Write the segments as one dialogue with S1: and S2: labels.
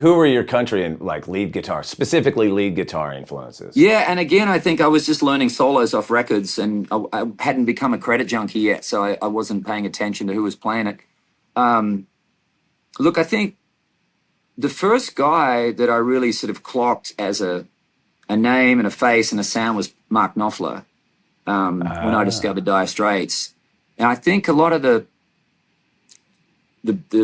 S1: Who were your country and like lead guitar, specifically lead guitar influences?
S2: Yeah, and again, I think I was just learning solos off records, and I hadn't become a credit junkie yet, so I wasn't paying attention to who was playing it. Look, I think the first guy that I really sort of clocked as a name and a face and a sound was Mark Knopfler when I discovered Dire Straits. And I think a lot of the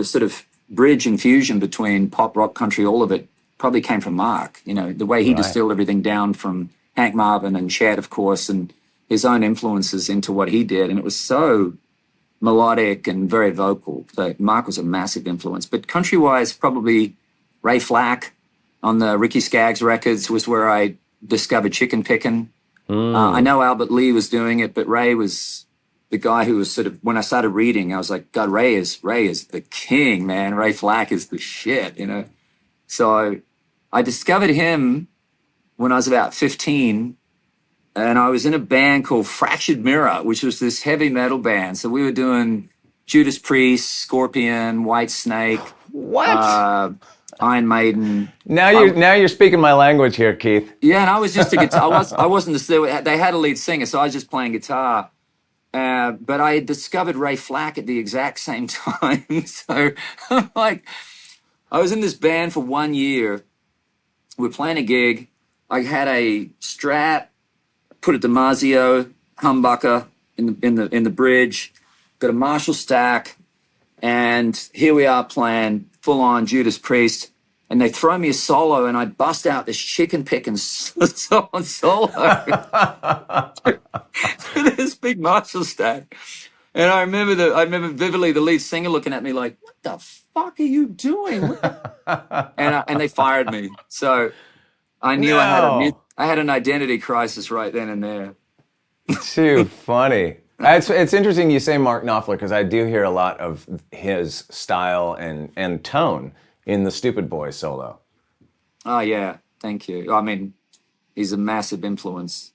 S2: sort of bridge and fusion between pop, rock, country, all of it probably came from Mark. You know, the way he distilled everything down from Hank Marvin and Chet, of course, and his own influences into what he did. And it was so melodic and very vocal. So Mark was a massive influence. But country-wise, probably Ray Flacke on the Ricky Skaggs records was where I discovered Pickin. I know Albert Lee was doing it, but Ray was the guy who was sort of, when I started reading, I was like, God, Ray is the king, man. Ray Flacke is the shit, you know? So I discovered him when I was about 15, and I was in a band called Fractured Mirror, which was this heavy metal band. So we were doing Judas Priest, Scorpion, White Snake.
S1: What?
S2: Iron Maiden.
S1: Now you're speaking my language here, Keith.
S2: Yeah, and I was just a guitar. I wasn't they had a lead singer, so I was just playing guitar. But I had discovered Ray Flacke at the exact same time. So like, I was in this band for 1 year. We're playing a gig. I had a Strat, put a DiMarzio humbucker in the bridge, got a Marshall stack, and here we are playing full on Judas Priest, and they throw me a solo, and I bust out this chicken picking solo this big Marshall stack. And I remember vividly the lead singer looking at me like, "What the fuck are you doing?" And they fired me. So I knew I had an identity crisis right then and there.
S1: Too funny. It's interesting you say Mark Knopfler, because I do hear a lot of his style and tone in the Stupid Boy solo.
S2: Oh, yeah. Thank you. I mean, he's a massive influence.